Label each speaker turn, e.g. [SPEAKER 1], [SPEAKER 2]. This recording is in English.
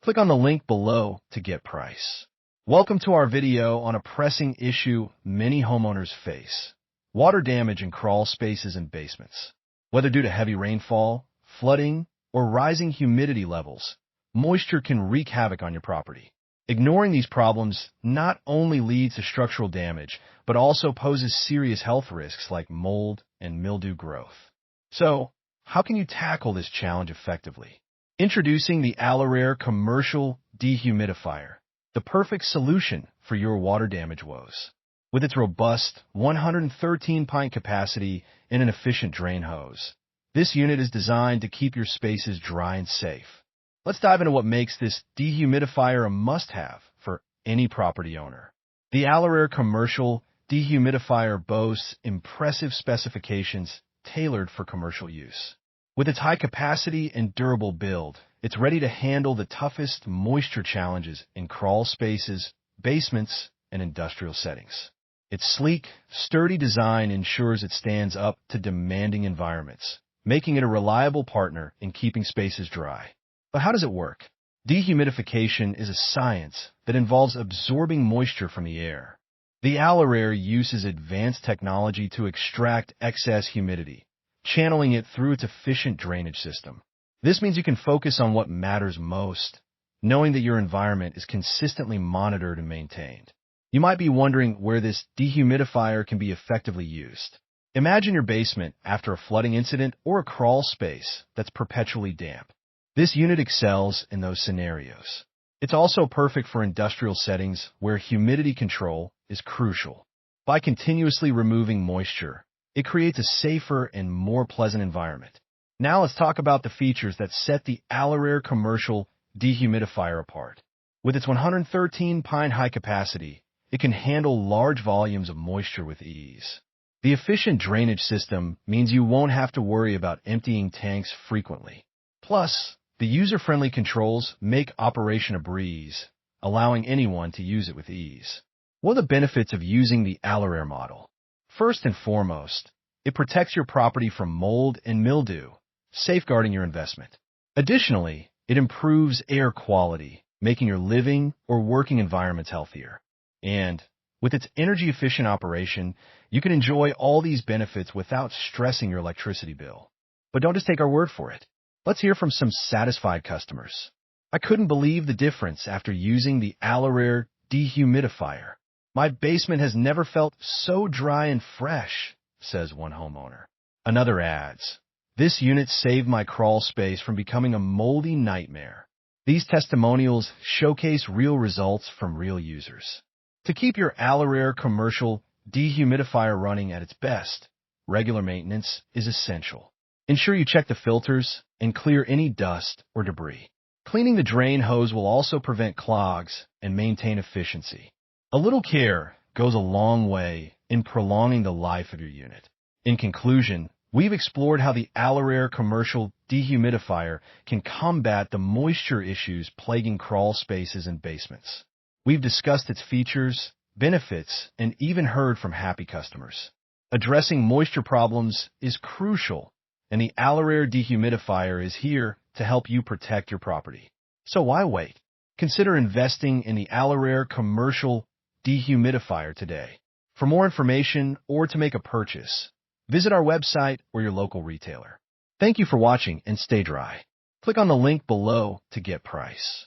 [SPEAKER 1] Click on the link below to get price. Welcome to our video on a pressing issue many homeowners face: water damage in crawl spaces and basements. Whether due to heavy rainfall, flooding, or rising humidity levels, moisture can wreak havoc on your property. Ignoring these problems not only leads to structural damage, but also poses serious health risks like mold and mildew growth. So, how can you tackle this challenge effectively? Introducing the AlorAir Commercial Dehumidifier, the perfect solution for your water damage woes. With its robust 113 pint capacity and an efficient drain hose, this unit is designed to keep your spaces dry and safe. Let's dive into what makes this dehumidifier a must-have for any property owner. The AlorAir Commercial Dehumidifier boasts impressive specifications tailored for commercial use. With its high capacity and durable build, it's ready to handle the toughest moisture challenges in crawl spaces, basements, and industrial settings. Its sleek, sturdy design ensures it stands up to demanding environments, making it a reliable partner in keeping spaces dry. But how does it work? Dehumidification is a science that involves absorbing moisture from the air. The AlorAir uses advanced technology to extract excess humidity, channeling it through its efficient drainage system. This means you can focus on what matters most, knowing that your environment is consistently monitored and maintained. You might be wondering where this dehumidifier can be effectively used. Imagine your basement after a flooding incident or a crawl space that's perpetually damp. This unit excels in those scenarios. It's also perfect for industrial settings where humidity control is crucial. By continuously removing moisture, it creates a safer and more pleasant environment. Now let's talk about the features that set the AlorAir Commercial Dehumidifier apart. With its 113 pint high capacity, it can handle large volumes of moisture with ease. The efficient drainage system means you won't have to worry about emptying tanks frequently. Plus, the user-friendly controls make operation a breeze, allowing anyone to use it with ease. What are the benefits of using the AlorAir model? First and foremost, it protects your property from mold and mildew, safeguarding your investment. Additionally, it improves air quality, making your living or working environments healthier. And with its energy-efficient operation, you can enjoy all these benefits without stressing your electricity bill. But don't just take our word for it. Let's hear from some satisfied customers. I couldn't believe the difference after using the AlorAir Dehumidifier. My basement has never felt so dry and fresh, says one homeowner. Another adds, this unit saved my crawl space from becoming a moldy nightmare. These testimonials showcase real results from real users. To keep your AlorAir Commercial Dehumidifier running at its best, regular maintenance is essential. Ensure you check the filters and clear any dust or debris. Cleaning the drain hose will also prevent clogs and maintain efficiency. A little care goes a long way in prolonging the life of your unit. In conclusion, we've explored how the AlorAir Commercial Dehumidifier can combat the moisture issues plaguing crawl spaces and basements. We've discussed its features, benefits, and even heard from happy customers. Addressing moisture problems is crucial, and the AlorAir Dehumidifier is here to help you protect your property. So why wait? Consider investing in the AlorAir Commercial Dehumidifier today. For more information or to make a purchase, visit our website or your local retailer. Thank you for watching and stay dry. Click on the link below to get price.